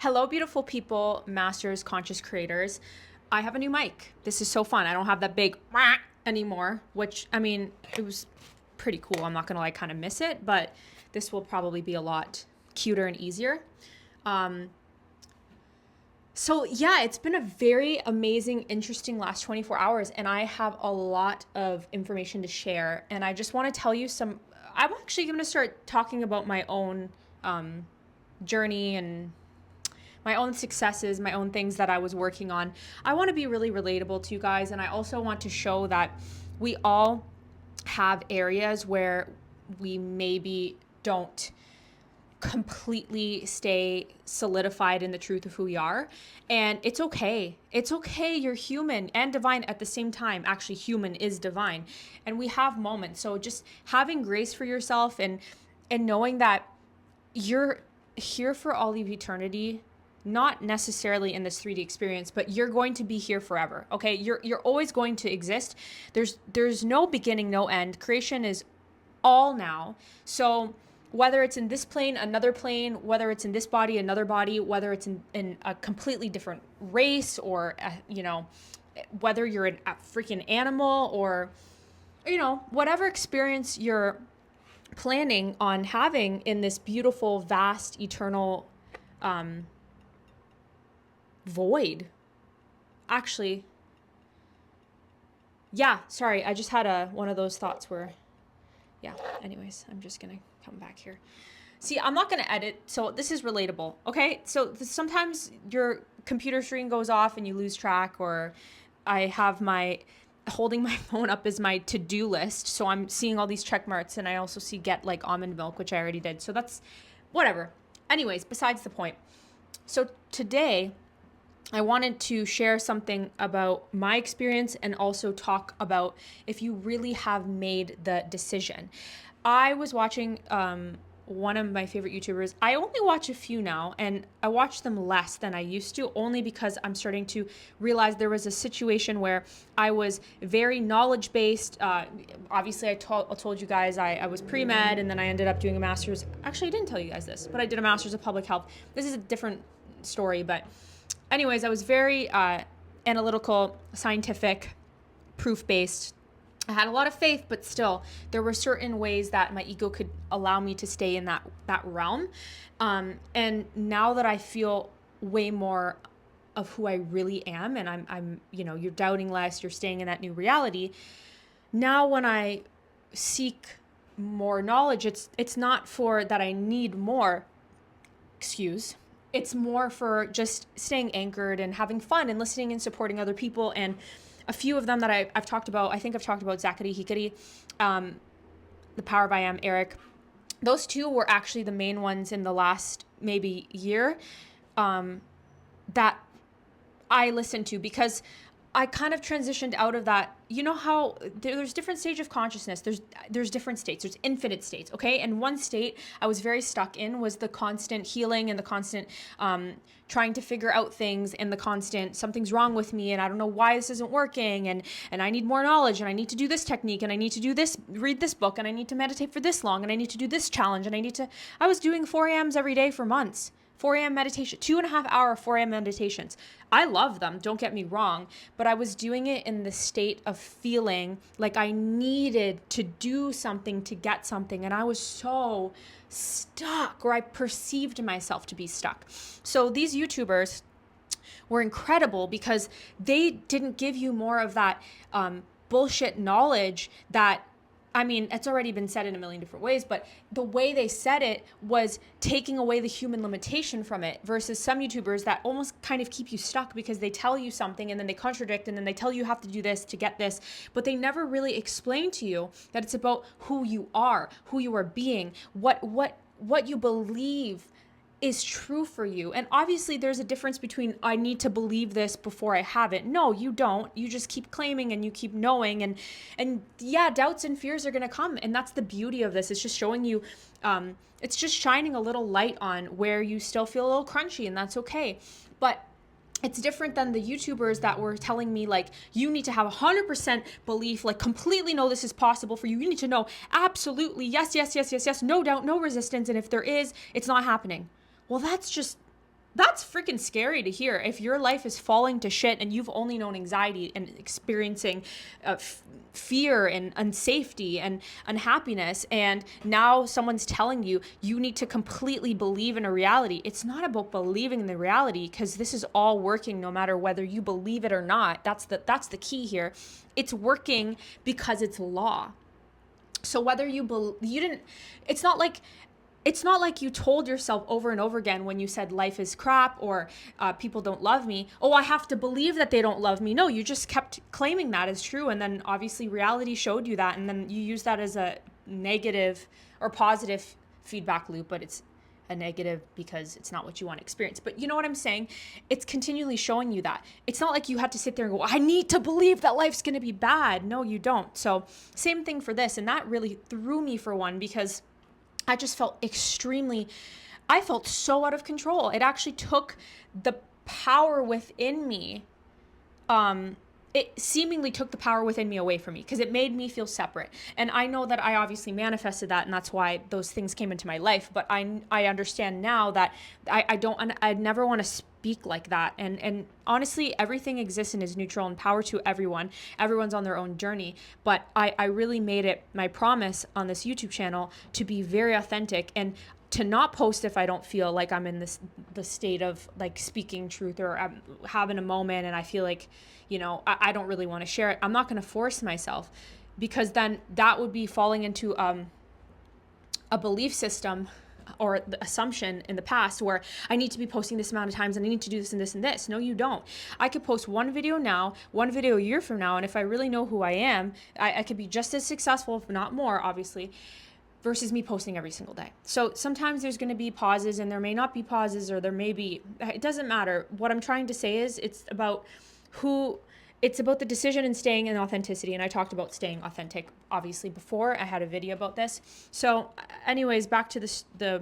Hello, beautiful people, masters, conscious creators. I have a new mic. This is so fun. I don't have that big "wah" anymore, which, I mean, it was pretty cool. I'm not going to like kind of miss it, but this will probably be a lot cuter and easier. So yeah, it's been a very amazing, interesting last 24 hours, and I have a lot of information to share. And I just want to tell you I'm actually going to start talking about my own journey and my own successes, my own things that I was working on. I want to be really relatable to you guys, and I also want to show that we all have areas where we maybe don't completely stay solidified in the truth of who we are. And it's okay. It's okay. You're human and divine at the same time. Actually, human is divine. And we have moments. So just having grace for yourself and knowing that you're here for all of eternity, not necessarily in this 3D experience, but you're going to be here forever. Okay? You're always going to exist. There's no beginning, no end. Creation is all now. So whether it's in this plane, another plane, whether it's in this body, another body, whether it's in a completely different race, or whether you're a freaking animal, or whatever experience you're planning on having in this beautiful, vast, eternal void. Actually, yeah, sorry, I just had one of those thoughts where, yeah, anyways, I'm just gonna come back here. See, I'm not gonna edit, so this is relatable, okay? So sometimes your computer screen goes off and you lose track, or I have holding my phone up as my to-do list, so I'm seeing all these check marks, and I also see get like almond milk, which I already did, so that's whatever. Anyways, besides the point. So today, I wanted to share something about my experience and also talk about if you really have made the decision. I was watching one of my favorite YouTubers. I only watch a few now, and I watch them less than I used to, only because I'm starting to realize there was a situation where I was very knowledge-based. Obviously, I told you guys I was pre-med, and then I ended up doing a master's. Actually, I didn't tell you guys this, but I did a master's of public health. This is a different story, but anyways, I was very analytical, scientific, proof-based. I had a lot of faith, but still, there were certain ways that my ego could allow me to stay in that realm. And now that I feel way more of who I really am, and I'm you're doubting less, you're staying in that new reality. Now, when I seek more knowledge, it's not for that I need more. It's more for just staying anchored and having fun and listening and supporting other people. And a few of them that I've talked about, I think I've talked about Zachary Hikari, the Power by Am, Eric. Those two were actually the main ones in the last maybe year that I listened to, because I kind of transitioned out of that. You know how there's different stage of consciousness. There's different states. There's infinite states, okay? And one state I was very stuck in was the constant healing and the constant trying to figure out things, and the constant something's wrong with me and I don't know why this isn't working, and I need more knowledge, and I need to do this technique, and I need to do this, read this book, and I need to meditate for this long, and I need to do this challenge, and I was doing 4 a.m.s every day for months. 4 a.m. meditation, 2.5 hour 4 a.m. meditations. I love them, don't get me wrong, but I was doing it in the state of feeling like I needed to do something to get something, and I was so stuck, or I perceived myself to be stuck. So these YouTubers were incredible because they didn't give you more of that bullshit knowledge that, I mean, it's already been said in a million different ways, but the way they said it was taking away the human limitation from it, versus some YouTubers that almost kind of keep you stuck because they tell you something and then they contradict, and then they tell you have to do this to get this, but they never really explain to you that it's about who you are being, what you believe is true for you. And obviously there's a difference between I need to believe this before I have it. No, you don't. You just keep claiming and you keep knowing, and yeah, doubts and fears are going to come. And that's the beauty of this. It's just showing you, it's just shining a little light on where you still feel a little crunchy, and that's okay. But it's different than the YouTubers that were telling me, like, you need to have 100% belief, like completely know this is possible for you. You need to know absolutely, yes, no doubt, no resistance. And if there is, it's not happening. Well, that's just That's freaking scary to hear. If your life is falling to shit and you've only known anxiety and experiencing fear and unsafety and unhappiness, and now someone's telling you you need to completely believe in a reality. It's not about believing in the reality, because this is all working no matter whether you believe it or not. That's the key here. It's working because it's law. So whether it's not like you told yourself over and over again when you said life is crap or people don't love me, oh, I have to believe that they don't love me. No, you just kept claiming that as true. And then obviously reality showed you that. And then you use that as a negative or positive feedback loop, but it's a negative because it's not what you want to experience. But you know what I'm saying? It's continually showing you that. It's not like you have to sit there and go, I need to believe that life's going to be bad. No, you don't. So same thing for this. And that really threw me for one, because I just felt I felt so out of control. It actually took the power within me. It seemingly took the power within me away from me, because it made me feel separate. And I know that I obviously manifested that, and that's why those things came into my life. But I understand now that I never want to speak like that. And honestly, everything exists and is neutral, and power to everyone. Everyone's on their own journey. But I really made it my promise on this YouTube channel to be very authentic and to not post if I don't feel like I'm in the state of like speaking truth, or I'm having a moment and I feel like, I don't really want to share it. I'm not going to force myself, because then that would be falling into a belief system or the assumption in the past where I need to be posting this amount of times and I need to do this and this and this. No, you don't. I could post one video now, one video a year from now, and if I really know who I am, I could be just as successful, if not more, obviously, versus me posting every single day. So sometimes there's going to be pauses, and there may not be pauses, or there may be, it doesn't matter. What I'm trying to say is it's about the decision and staying in authenticity. And I talked about staying authentic, obviously, before. I had a video about this. So anyways, back to this, the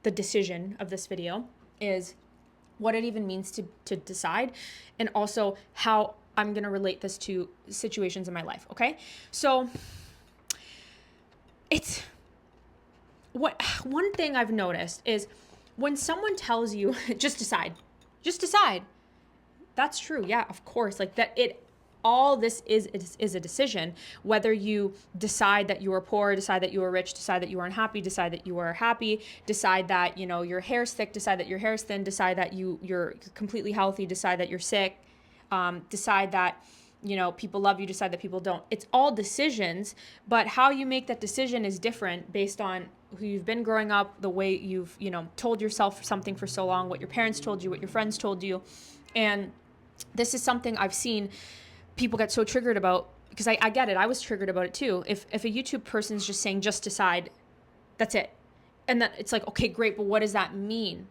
decision of this video is what it even means to decide, and also how I'm going to relate this to situations in my life. Okay. So one thing I've noticed is when someone tells you, just decide. That's true. Yeah, of course. Like that, all this is a decision. Whether you decide that you are poor, decide that you are rich, decide that you are unhappy, decide that you are happy, decide that, your hair's thick, decide that your hair's thin, decide that you're completely healthy, decide that you're sick, decide that, people love you, decide that people don't. It's all decisions, but how you make that decision is different based on who you've been growing up, the way you've, told yourself something for so long, what your parents told you, what your friends told you. And this is something I've seen people get so triggered about, because I get it. I was triggered about it too. If a YouTube person's just saying, just decide, that's it. And that it's like, okay, great, but what does that mean?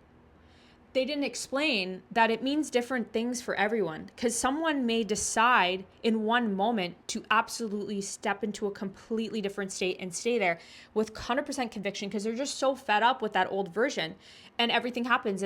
They didn't explain that it means different things for everyone, because someone may decide in one moment to absolutely step into a completely different state and stay there with 100% conviction, because they're just so fed up with that old version, and everything happens.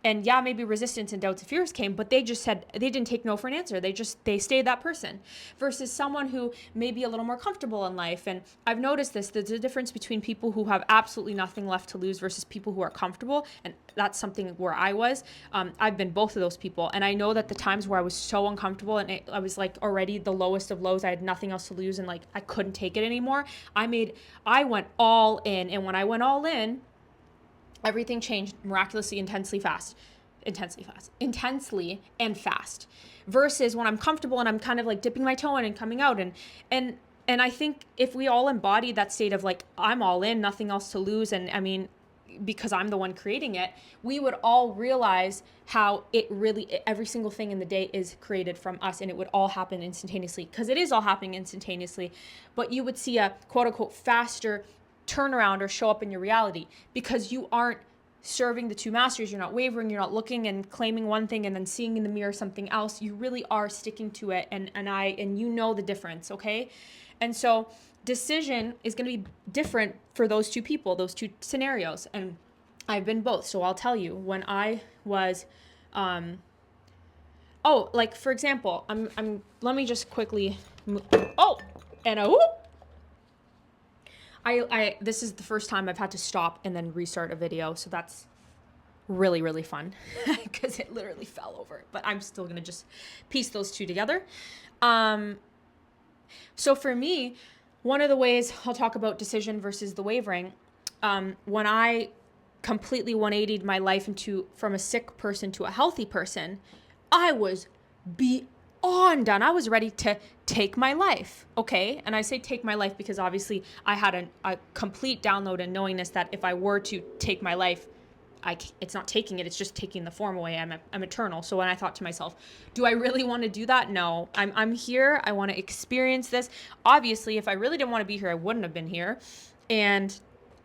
And yeah, maybe resistance and doubts and fears came, but they didn't take no for an answer. They stayed that person, versus someone who may be a little more comfortable in life. And I've noticed there's a difference between people who have absolutely nothing left to lose versus people who are comfortable. And that's something where I was. I've been both of those people. And I know that the times where I was so uncomfortable and I was like already the lowest of lows, I had nothing else to lose and like I couldn't take it anymore. I went all in. And when I went all in, everything changed miraculously, intensely and fast, versus when I'm comfortable and I'm kind of like dipping my toe in and coming out. And I think if we all embody that state of like, I'm all in, nothing else to lose. And I mean, because I'm the one creating it, we would all realize how every single thing in the day is created from us, and it would all happen instantaneously, because it is all happening instantaneously. But you would see a quote unquote faster turnaround or show up in your reality, because you aren't serving the two masters. You're not wavering. You're not looking and claiming one thing and then seeing in the mirror something else. You really are sticking to it, and you know the difference. Okay. And so decision is going to be different for those two people, those two scenarios. And I've been both. So I'll tell you, when I was, like for example, let me just quickly, this is the first time I've had to stop and then restart a video. So that's really, really fun because it literally fell over. But I'm still going to just piece those two together. So for me, one of the ways I'll talk about decision versus the wavering, when I completely 180'd my life from a sick person to a healthy person, I was beyond done. I was ready to take my life. Okay. And I say take my life because obviously I had a complete download and knowingness that if I were to take my life, it's not taking it, it's just taking the form away. I'm eternal. So when I thought to myself, do I really want to do that? No, I'm here. I want to experience this. Obviously, if I really didn't want to be here, I wouldn't have been here. And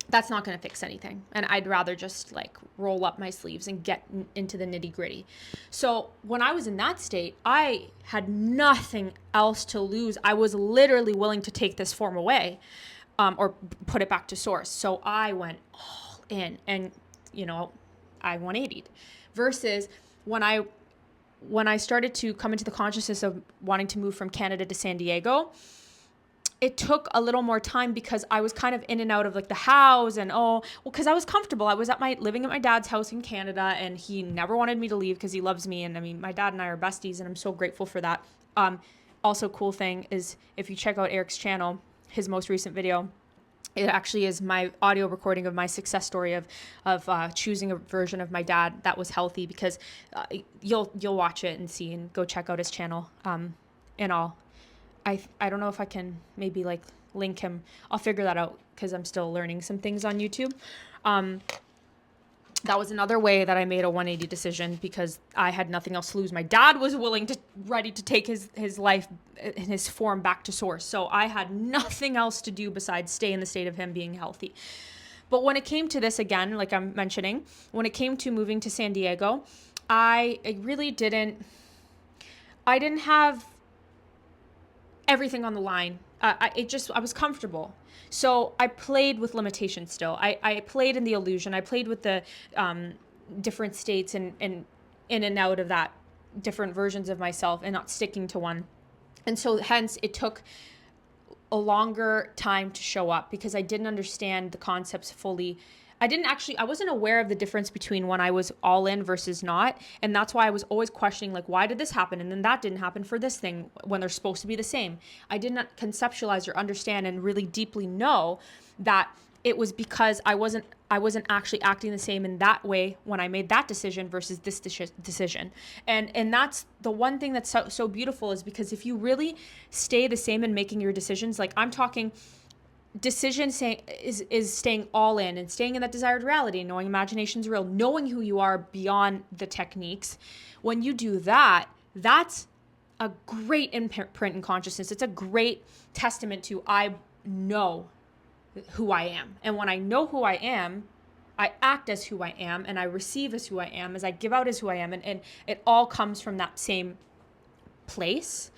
that's not going to fix anything. And I'd rather just like roll up my sleeves and get into the nitty gritty. So when I was in that state, I had nothing else to lose. I was literally willing to take this form away, or put it back to source. So I went all in, and I 180'd. Versus when I started to come into the consciousness of wanting to move from Canada to San Diego, it took a little more time because I was kind of in and out of like the house and because I was comfortable. I was living at my dad's house in Canada, and he never wanted me to leave because he loves me. And I mean, my dad and I are besties, and I'm so grateful for that. Also cool thing is if you check out Eric's channel, his most recent video, it actually is my audio recording of my success story of choosing a version of my dad that was healthy, because you'll watch it and see, and go check out his channel. And I don't know if I can maybe like link him. I'll figure that out because I'm still learning some things on YouTube. That was another way that I made a 180 decision because I had nothing else to lose. My dad was ready to take his life and his form back to source. So I had nothing else to do besides stay in the state of him being healthy. But when it came to this, again, like I'm mentioning, when it came to moving to San Diego, I didn't have everything on the line. I was comfortable. So I played with limitations still. I played in the illusion. I played with the different states and in and out of that, different versions of myself, and not sticking to one. And so hence it took a longer time to show up because I didn't understand the concepts fully. I wasn't aware of the difference between when I was all in versus not. And that's why I was always questioning, like, why did this happen? And then that didn't happen for this thing when they're supposed to be the same. I did not conceptualize or understand and really deeply know that it was because I wasn't actually acting the same in that way when I made that decision versus this decision. And that's the one thing that's so beautiful, is because if you really stay the same in making your decisions, like I'm talking decision is staying all in and staying in that desired reality, knowing imagination's real, knowing who you are beyond the techniques. When you do that, that's a great imprint in consciousness. It's a great testament to I know who I am. And when I know who I am, I act as who I am, and I receive as who I am, as I give out as who I am. And it all comes from that same place.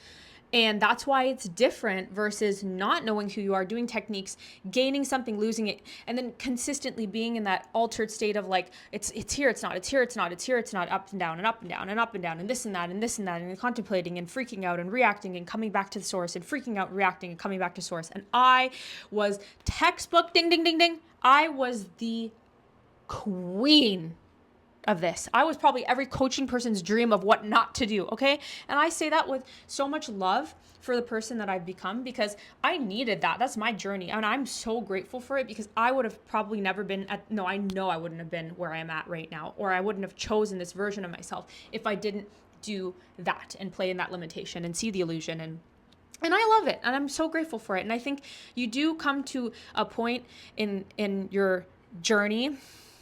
And that's why it's different versus not knowing who you are, doing techniques, gaining something, losing it, and then consistently being in that altered state of like, it's here, it's not, it's here, it's not, it's here, it's not, up and down and up and down and up and down and this and that and this and that, and contemplating and freaking out and reacting and coming back to the source and freaking out, reacting and coming back to source. And I was textbook, ding, ding, ding, ding. I was the queen of this. I was probably every coaching person's dream of what not to do, okay? And I say that with so much love for the person that I've become, because I needed that. That's my journey, and I'm so grateful for it, because I would have probably never been I know I wouldn't have been where I am at right now, or I wouldn't have chosen this version of myself if I didn't do that and play in that limitation and see the illusion. And I love it, and I'm so grateful for it. And I think you do come to a point in your journey,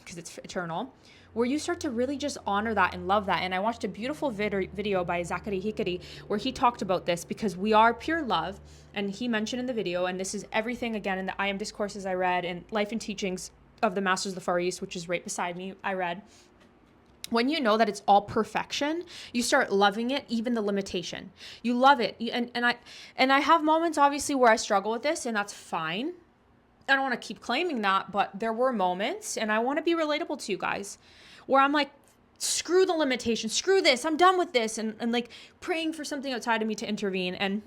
because it's eternal, where you start to really just honor that and love that. And I watched a beautiful video by Zachary Hikari where he talked about this, because we are pure love. And he mentioned in the video, and this is everything again in the I Am discourses I read, and Life and Teachings of the Masters of the Far East, which is right beside me, I read. When you know that it's all perfection, you start loving it, even the limitation. You love it. And I have moments obviously where I struggle with this, and that's fine. I don't want to keep claiming that, but there were moments, and I want to be relatable to you guys, where I'm like, screw the limitation, screw this, I'm done with this, and like praying for something outside of me to intervene. And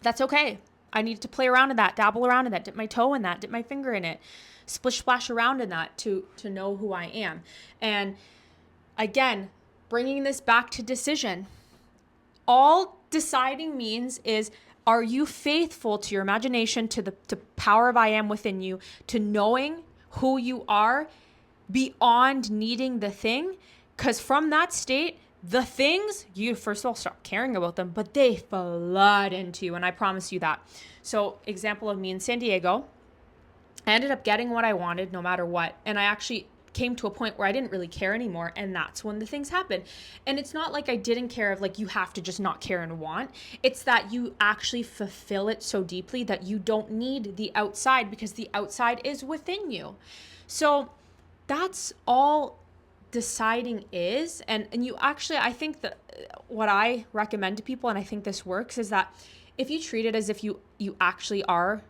that's okay. I needed to play around in that, dabble around in that, dip my toe in that, dip my finger in it, splish splash around in that to know who I am. And again, bringing this back to decision. All deciding means is, are you faithful to your imagination, to the power of I am within you, to knowing who you are beyond needing the thing? Because from that state, the things, you first of all stop caring about them, but they flood into you. And I promise you that. So example of me in San Diego, I ended up getting what I wanted no matter what. And I actually came to a point where I didn't really care anymore. And that's when the things happen. And it's not like I didn't care of like, you have to just not care and want. It's that you actually fulfill it so deeply that you don't need the outside, because the outside is within you. So that's all deciding is. And you actually, I think that what I recommend to people, and I think this works, is that if you treat it as if you actually are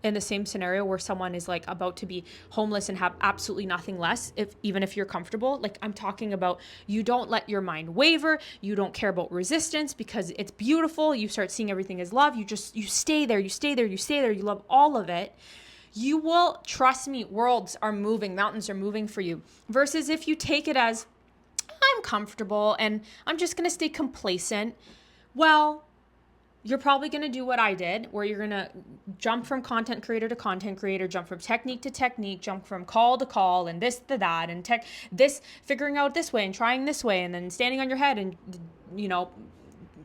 in the same scenario where someone is like about to be homeless and have absolutely nothing less, even if you're comfortable, like I'm talking about, you don't let your mind waver. You don't care about resistance because it's beautiful. You start seeing everything as love. You stay there, you stay there, you stay there. You love all of it. You will, trust me, worlds are moving, mountains are moving for you. Versus if you take it as, I'm comfortable and I'm just going to stay complacent. Well, you're probably going to do what I did, where you're going to jump from content creator to content creator, jump from technique to technique, jump from call to call, and this to that, and this, figuring out this way and trying this way, and then standing on your head and,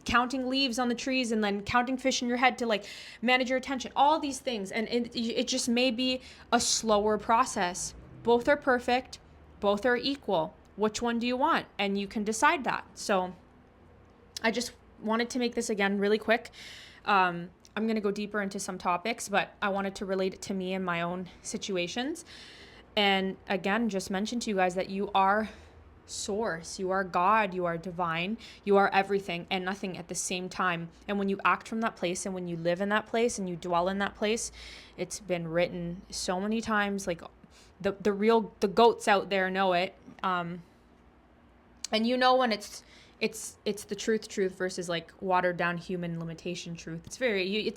counting leaves on the trees, and then counting fish in your head to like manage your attention, all these things. And it just may be a slower process. Both are perfect. Both are equal. Which one do you want? And you can decide that. So I just wanted to make this again really quick. I'm going to go deeper into some topics, but I wanted to relate it to me and my own situations. And again, just mention to you guys that you are source, you are God, you are divine, you are everything and nothing at the same time. And when you act from that place, and when you live in that place and you dwell in that place, it's been written so many times, like the goats out there know it. And when it's the truth versus like watered down human limitation truth. It's very,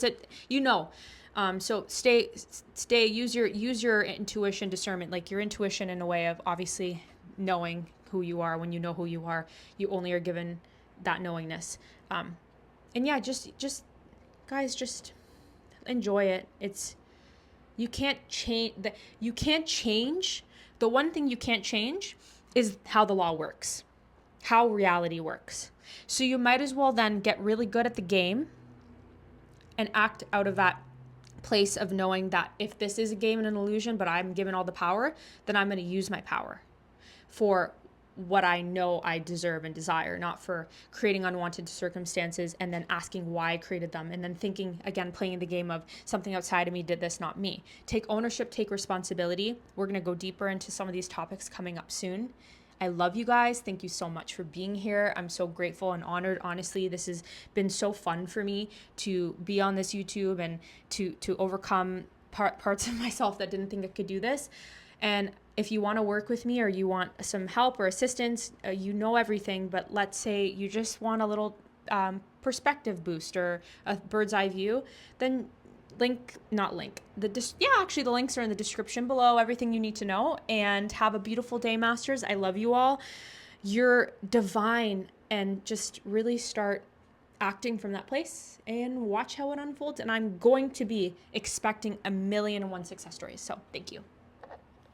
so use your intuition, discernment, like your intuition in a way of obviously knowing who you are. When you know who you are, you only are given that knowingness. And yeah, just guys, just enjoy it. You can't change the one thing you can't change is how the law works, how reality works. So you might as well then get really good at the game and act out of that place of knowing that if this is a game and an illusion, but I'm given all the power, then I'm going to use my power for what I know I deserve and desire, not for creating unwanted circumstances and then asking why I created them, and then thinking, again, playing the game of something outside of me did this, not me. Take ownership, take responsibility. We're going to go deeper into some of these topics coming up soon. I love you guys. Thank you so much for being here. I'm so grateful and honored. Honestly, this has been so fun for me to be on this YouTube and to overcome parts of myself that didn't think I could do this. And if you want to work with me or you want some help or assistance, everything, but let's say you just want a little perspective boost or a bird's eye view, then the links are in the description below, everything you need to know. And have a beautiful day, masters. I love you all. You're divine, and just really start acting from that place and watch how it unfolds. And I'm going to be expecting 1,000,001 success stories. So thank you.